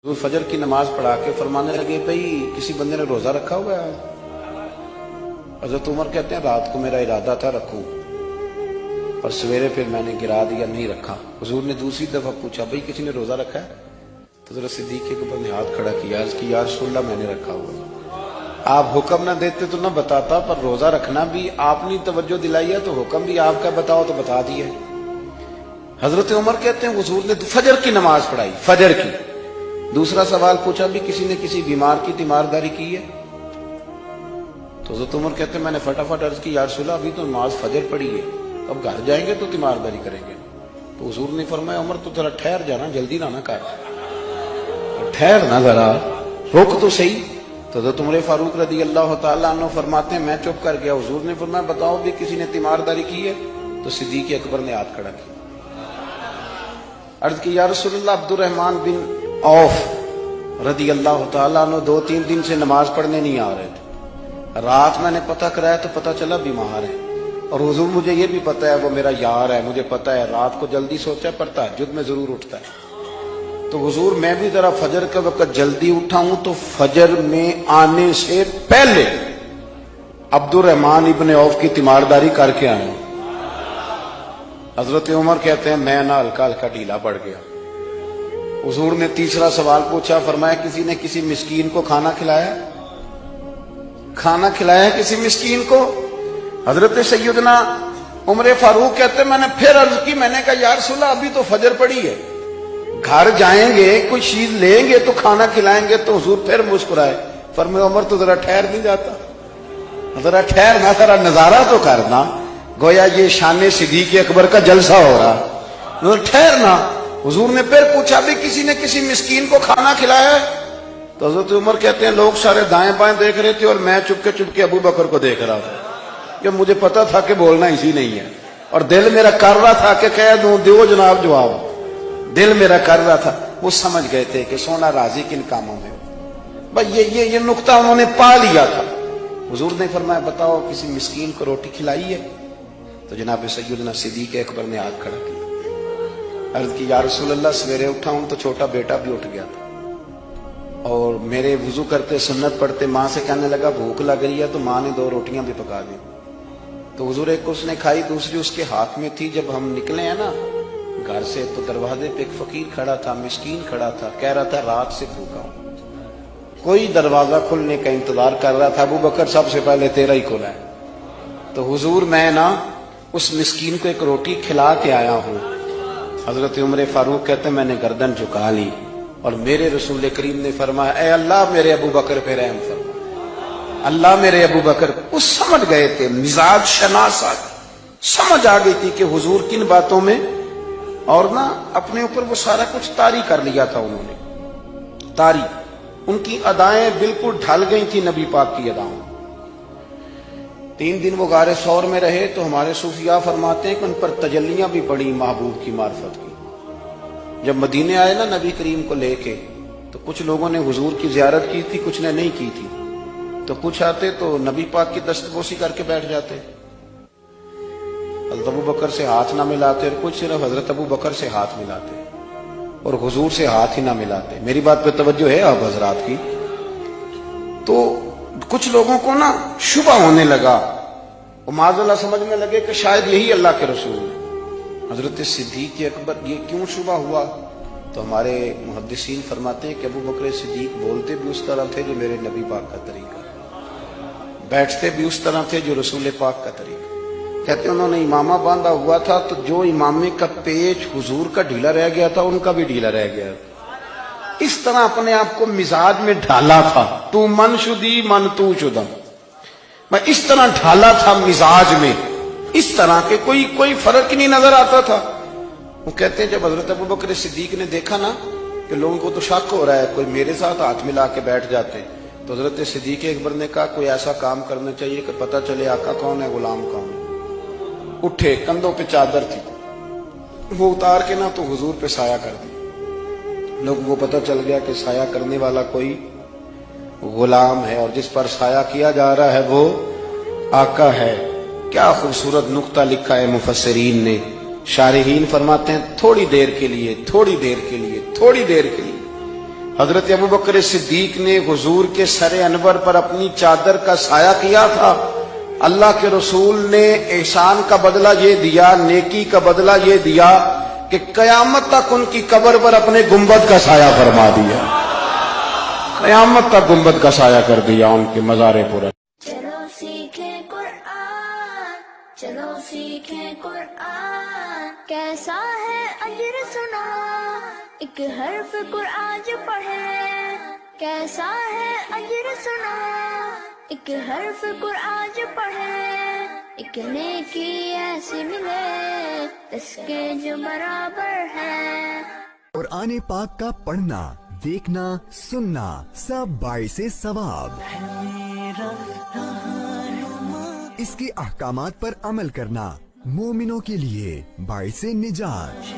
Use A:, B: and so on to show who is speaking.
A: तो फजर की नमाज पढ़ा के फरमाने लगे, भाई किसी बंदे ने रोजा रखा हुआ है? हजरत उमर कहते हैं रात को मेरा इरादा था रखूं, और सवेरे फिर मैंने गिरा दिया, नहीं रखा। हुजूर ने दूसरी दफा पूछा, भाई किसी ने रोजा रखा है? तो जरा सिद्दीक के ऊपर ने हाथ खड़ा किया, कि यार रसूलल्लाह मैंने रखा हुआ। आप हुक्म ना देते तो ना बताता, पर रोजा रखना भी आपने तवज्जो दिलाई है तो हुक्म भी आपका बताओ तो बता दिए। हजरत उमर कहते हैं हुजूर ने फजर की नमाज पढ़ाई, फजर की। दूसरा सवाल पूछा, भी किसी ने किसी बीमार की तीमारदारी की है? तो हजरत उमर कहते हैं मैंने फटाफट अर्ज की, या रसूलल्लाह अभी तो नमाज फजर पढ़ी है, अब घर जाएंगे तो तीमारदारी करेंगे। तो हुजूर ने फरमाया, उमर तो जरा ठहर जाना, जल्दी ना कर, ठहर ना जरा, रुक तो सही। तो हजरत उमर फारूक रदी अल्लाह तआला अन्हु फरमाते हैं मैं चुप कर गया। हुजूर ने फरमाया बताओ भी किसी ने तीमारदारी की है? तो सिद्दीक अकबर ने हाथ खड़ा किया, अर्ज की, या रसूलल्लाह अब्दुर्रहमान बिन औफ रदी अल्लाह तआला अन्हु 2-3 दिन से नमाज पढ़ने नहीं आ रहे थे। रात मैंने पता कराया तो पता चला बीमार है, और हुजूर मुझे ये भी पता है वो मेरा यार है, मुझे पता है रात को जल्दी सोचा पर तहज्जुद में जरूर उठता है। तो हुजूर मैं भी जरा फजर के वक्त जल्दी उठा हूं, तो फजर में आने से पहले अब्दुर्रहमान इब्ने औफ की तीमारदारी करके आया हूं। हजरत उमर कहते हैं मैं ना हल्का हल्का ढीला पड़ गया। हुजूर ने तीसरा सवाल पूछा, फरमाया किसी ने किसी मिस्कीन को खाना खिलाया? खाना खिलाया किसी मिस्कीन को? हजरत सैयदना उमर फारूक कहते मैंने फिर अर्ज की, मैंने कहा या रसूलल्लाह अभी तो फजर पड़ी है, घर जाएंगे कोई चीज लेंगे तो खाना खिलाएंगे। तो हुजूर फिर मुस्कुराए, फरमाया उमर तो जरा ठहर नहीं जाता, जरा ठहर ना, जरा नजारा तो करना, गोया ये शान सिद्दीक अकबर का जलसा हो रहा, ठहर ना। हुजूर ने फिर पूछा भी किसी ने किसी मिस्कीन को खाना खिलाया है? तो हजरत उमर कहते हैं लोग सारे दाएं बाएं देख रहे थे और मैं चुपके अबू बकर को देख रहा था, कि मुझे पता था कि बोलना इसी नहीं है, और दिल मेरा कर रहा था कि कह दूं दो जनाब जवाब, दिल मेरा कर रहा था। वो समझ गए थे कि सोना राजी किन कामों में, भाई ये नुक्ता उन्होंने पा लिया था। हुजूर ने फरमाया बताओ किसी मिस्कीन को रोटी खिलाई है? तो जनाब सैयदना सिद्दीक अकबर ने हाथ खड़ा किया, अर्ज की या रसूलल्लाह सवेरे उठा हूं तो छोटा बेटा भी उठ गया था, और मेरे वुजू करते सुन्नत पढ़ते माँ से कहने लगा भूख लग रही है, तो माँ ने 2 रोटियां भी पका दी। तो हुजूर एक उसने खाई, दूसरी उसके हाथ में थी। जब हम निकले हैं ना घर से, तो दरवाजे पे एक फकीर खड़ा था, मिस्कीन खड़ा था, कह रहा था रात से भूखा हूं, कोई दरवाजा खुलने का इंतजार कर रहा था। अबू बकर सबसे पहले तेरा ही खुला है। तो हुजूर मैं ना उस मिस्कीन को एक रोटी खिला के आया हूं। हजरत उमर फारूक कहते मैंने गर्दन झुका ली, और मेरे रसूल करीम ने फरमाया ऐ अल्लाह मेरे अबू बकर पे रहम फरमा, अल्लाह मेरे अबू बकर। वो समझ गए थे, मिजाज शनासा समझ आ गई थी कि हुजूर किन बातों में, और ना अपने ऊपर वो सारा कुछ तारी कर लिया था उन्होंने, तारी। उनकी अदाएं बिल्कुल ढल गई थी नबी पाक की अदाओं। 3 दिन वो गारे सौर में रहे, तो हमारे सूफिया फरमाते हैं कि उन पर तजल्लियां भी पड़ी महबूब की मार्फत की। जब मदीने आए ना नबी करीम को लेके, तो कुछ लोगों ने हुजूर की जियारत की थी, कुछ ने नहीं की थी। तो कुछ आते तो नबी पाक की दस्तबोसी करके बैठ जाते, हज़रत अबू बकर से हाथ ना मिलाते, और कुछ सिर्फ हजरत अबू बकर से हाथ मिलाते और हुजूर से हाथ ही ना मिलाते। मेरी बात पे तवज्जो है आप हजरात की? तो कुछ लोगों को ना शुबा होने लगा, वो माज़अल्लाह समझने लगे कि शायद यही अल्लाह के रसूल है। हजरत सिद्दीक अकबर ये क्यों शुबा हुआ? तो हमारे मुहद्दिसीन फरमाते हैं कि अबू बकर सिद्दीक बोलते भी उस तरह थे जो मेरे नबी पाक का तरीका, बैठते भी उस तरह थे जो रसूल पाक का तरीका। कहते उन्होंने इमामा बांधा हुआ था, तो जो इमामे का पेच हुजूर का ढीला रह गया था उनका भी ढीला रह गया। इस तरह अपने आप को मिजाज में ढाला था, तू मन शुदी मन तू शुदम, मैं इस तरह ढाला था मिजाज में, इस तरह के कोई फर्क ही नहीं नजर आता था। वो कहते हैं जब हजरत अबू बकर सिद्दीक ने देखा ना कि लोगों को तो शक हो रहा है, कोई मेरे साथ हाथ मिला के बैठ जाते, तो हजरत सिद्दीक अकबर ने कहा कोई ऐसा काम करना चाहिए कि पता चले आका कौन है गुलाम कौन है। उठे, कंधों पे चादर थी, वो उतार के ना तो हुजूर पे साया कर दी। लोगों को पता चल गया कि साया करने वाला कोई गुलाम है, और जिस पर साया किया जा रहा है वो आका है। क्या खूबसूरत नुक्ता लिखा है मुफस्सिरीन ने। शारिहीन फरमाते हैं थोड़ी देर के लिए, थोड़ी देर के लिए, थोड़ी देर के लिए حضرت ابو بکر صدیق نے حضور کے سر انور پر اپنی چادر کا سایہ کیا تھا. اللہ کے رسول نے احسان کا بدلہ یہ دیا، نیکی کا بدلہ یہ دیا کہ قیامت تک ان کی قبر پر اپنے گنبد کا سایہ فرما دیا. قیامت تک گنبد کا سایہ کر دیا ان کے مزار پر.
B: چلو سیکھیں قرآن، چلو سیکھیں قرآن، کیسا ہے اجر سنا ایک حرف قرآن جو پڑھے، کیسا ہے اجر سنا ایک حرف قرآن جو پڑھے، ایک نیکی ایسی ملے اس کے جو برابر ہے.
C: قرآن پاک کا پڑھنا، دیکھنا، سننا سب باعث ثواب. اس کے احکامات پر عمل کرنا مومنوں کے لیے باعث نجات.